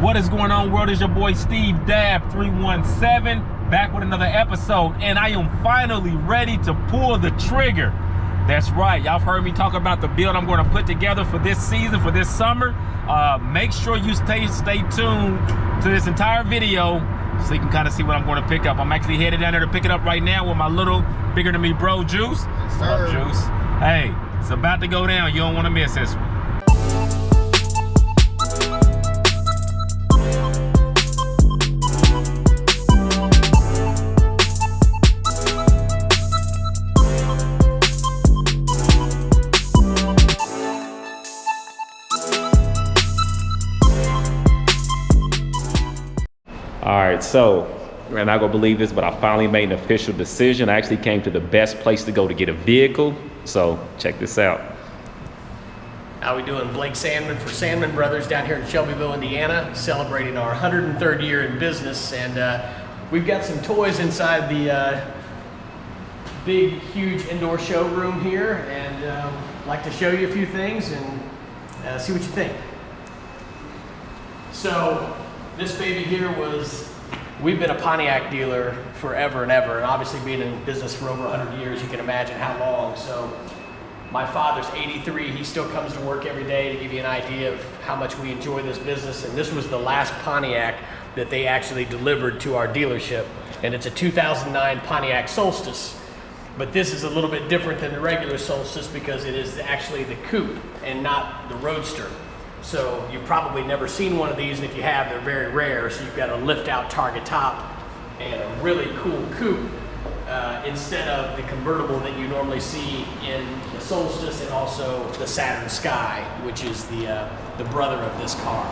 What is going on, world? It's your boy Steve Dab 317 back with another episode, and I am finally ready to pull the trigger. That's right, y'all heard me talk about the build I'm going to put together for this season, for this summer. Make sure you stay tuned to this entire video so you can kind of see what I'm going to pick up. I'm actually headed down there to pick it up right now with my little bigger than me bro Juice. Yes, sir. Juice. Hey, it's about to go down. You don't want to miss this one. All right, so you're not gonna believe this, but I finally made an official decision. I actually came to the best place to go to get a vehicle. So check this out. How we doing? Blake Sandman for Sandman Brothers down here in Shelbyville, Indiana, celebrating our 103rd year in business. And we've got some toys inside the big, huge indoor showroom here. And I'd like to show you a few things and see what you think. So this baby here we've been a Pontiac dealer forever and ever, and obviously being in business for over 100 years, you can imagine how long. So my father's 83, he still comes to work every day, to give you an idea of how much we enjoy this business. And this was the last Pontiac that they actually delivered to our dealership. And it's a 2009 Pontiac Solstice. But this is a little bit different than the regular Solstice because it is actually the coupe and not the Roadster. So you've probably never seen one of these, and if you have, they're very rare. So you've got a lift out target top and a really cool coupe instead of the convertible that you normally see in the Solstice and also the Saturn Sky, which is the brother of this car.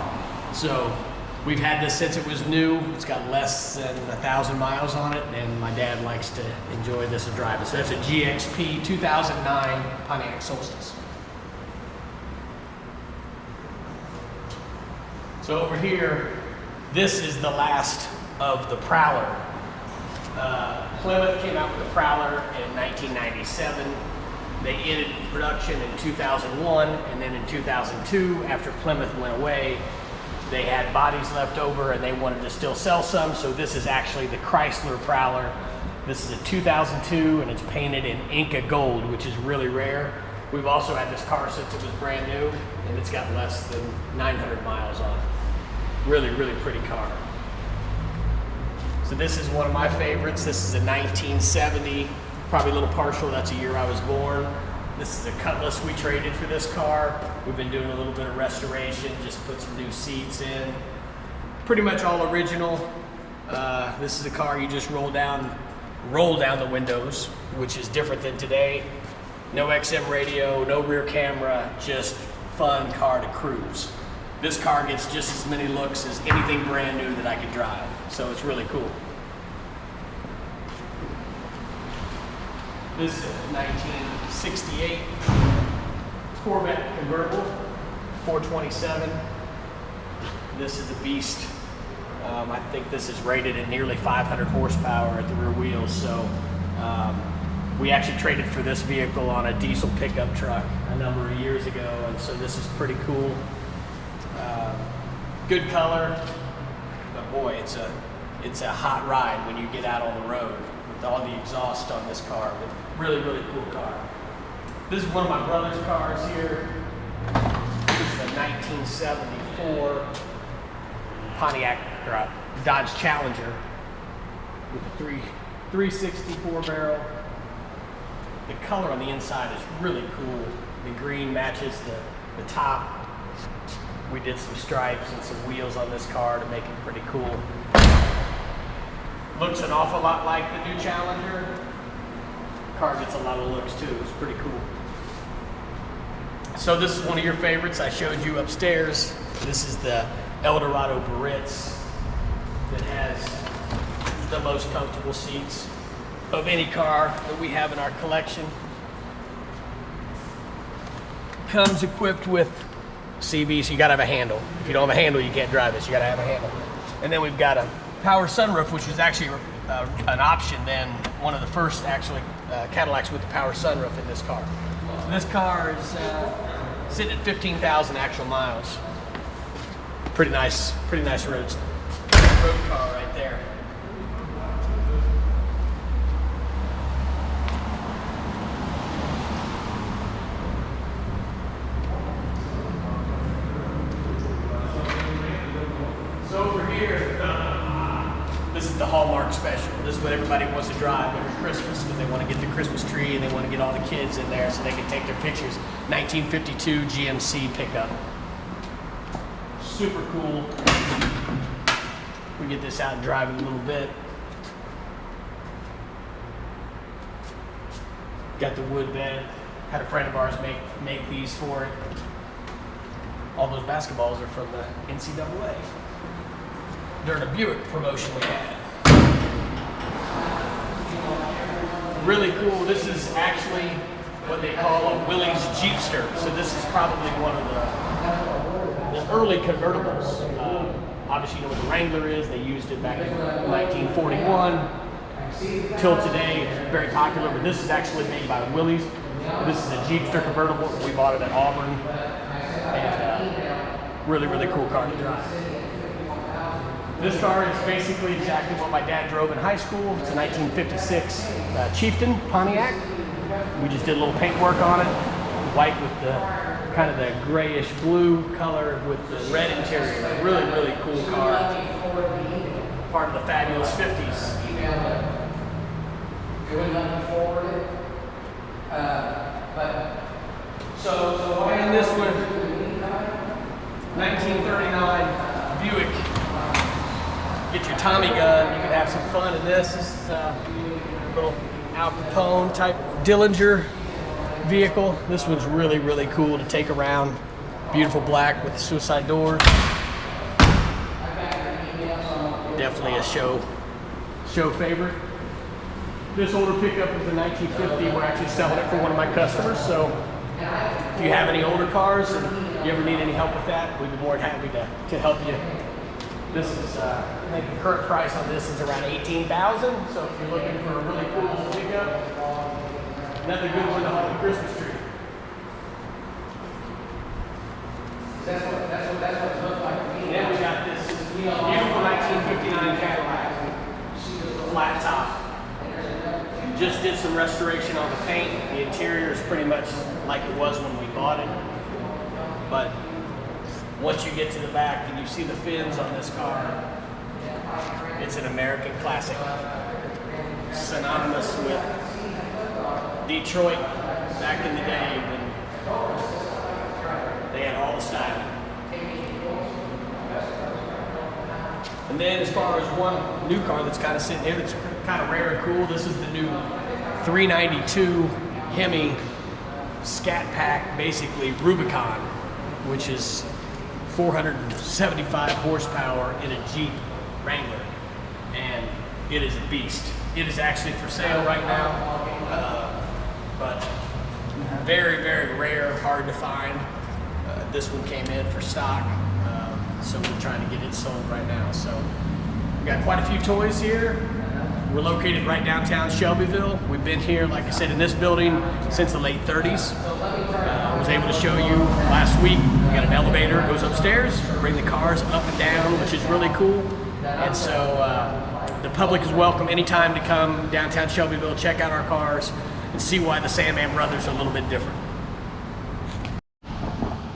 So we've had this since it was new. It's got less than 1,000 miles on it, and my dad likes to enjoy this and drive it. So that's a GXP 2009 Pontiac Solstice. So over here, this is the last of the Prowler. Plymouth came out with the Prowler in 1997. They ended production in 2001, and then in 2002, after Plymouth went away, they had bodies left over and they wanted to still sell some, so this is actually the Chrysler Prowler. This is a 2002, and it's painted in Inca Gold, which is really rare. We've also had this car since it was brand new, and it's got less than 900 miles on it. Really, really pretty car. So this is one of my favorites. This is a 1970, probably a little partial, that's the year I was born. This is a Cutlass we traded for this car. We've been doing a little bit of restoration, just put some new seats in. Pretty much all original. This is a car you just roll down the windows, which is different than today. No XM radio, no rear camera, just fun car to cruise. This car gets just as many looks as anything brand new that I could drive, so it's really cool. This is a 1968 Corvette convertible, 427. This is a beast. I think this is rated at nearly 500 horsepower at the rear wheels, so we actually traded for this vehicle on a diesel pickup truck a number of years ago, and so this is pretty cool. Good color, but boy, it's a hot ride when you get out on the road with all the exhaust on this car. But really, really cool car. This is one of my brother's cars here. This is a 1974 Pontiac or a Dodge Challenger with a 364 barrel. The color on the inside is really cool. The green matches the top. We did some stripes and some wheels on this car to make it pretty cool. Looks an awful lot like the new Challenger. Car gets a lot of looks too. It's pretty cool. So this is one of your favorites I showed you upstairs. This is the Eldorado Baritz that has the most comfortable seats of any car that we have in our collection. Comes equipped with CB, so you gotta have a handle. If you don't have a handle, you can't drive this. You gotta have a handle. And then we've got a power sunroof, which was actually an option then, one of the first actually Cadillacs with the power sunroof in this car. So this car is sitting at 15,000 actual miles. Pretty nice road car right there. So over here, this is the Hallmark special. This is what everybody wants to drive every Christmas because they want to get the Christmas tree and they want to get all the kids in there so they can take their pictures. 1952 GMC pickup. Super cool. We get this out and drive it a little bit. Got the wood bed. Had a friend of ours make these for it. All those basketballs are from the NCAA. During a Buick promotion we had. Really cool. This is actually what they call a Willys Jeepster. So this is probably one of the early convertibles. Obviously you know what the Wrangler is. They used it back in 1941. Till today, it's very popular, but this is actually made by Willys. This is a Jeepster convertible. We bought it at Auburn. And really, really cool car to drive. This car is basically exactly what my dad drove in high school. It's a 1956 Chieftain Pontiac. We just did a little paint work on it. White with the kind of the grayish blue color with the red interior. Really, really cool car. Part of the fabulous 50s. And this one, 1939 Buick. Get your Tommy gun, you can have some fun in this. This is a little Al Capone type Dillinger vehicle. This one's really, really cool to take around. Beautiful black with the suicide doors. Definitely a show favorite. This older pickup is a 1950. We're actually selling it for one of my customers. So if you have any older cars and you ever need any help with that, we'd be more than happy to help you. This is, I think the current price on this is around $18,000. So if you're looking for a really cool pickup, another good one to hang the Christmas tree. That's what it looks like to me. Then we got this beautiful 1959 Cadillac, flat top. Just did some restoration on the paint. The interior is pretty much like it was when we bought it. But once you get to the back and you see the fins on this car, it's an American classic. Synonymous with Detroit back in the day when they had all the styling. And then as far as one new car that's kind of sitting here that's kind of rare and cool, this is the new 392 Hemi Scat Pack, basically Rubicon, which is 475 horsepower in a Jeep Wrangler, and it is a beast. It is actually for sale right now, but very, very rare, hard to find. This one came in for stock, so we're trying to get it sold right now. So we got quite a few toys here. We're located right downtown Shelbyville. We've been here, like I said, in this building since the late 30s. I was able to show you last week. We got an elevator, goes upstairs, bring the cars up and down, which is really cool. And so the public is welcome anytime to come downtown Shelbyville, check out our cars, and see why the Sandman Brothers are a little bit different.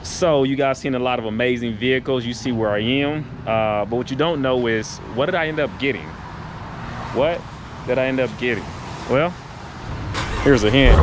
So you guys seen a lot of amazing vehicles. You see where I am, but what you don't know is, what did I end up getting? What did I end up getting? Well, here's a hint.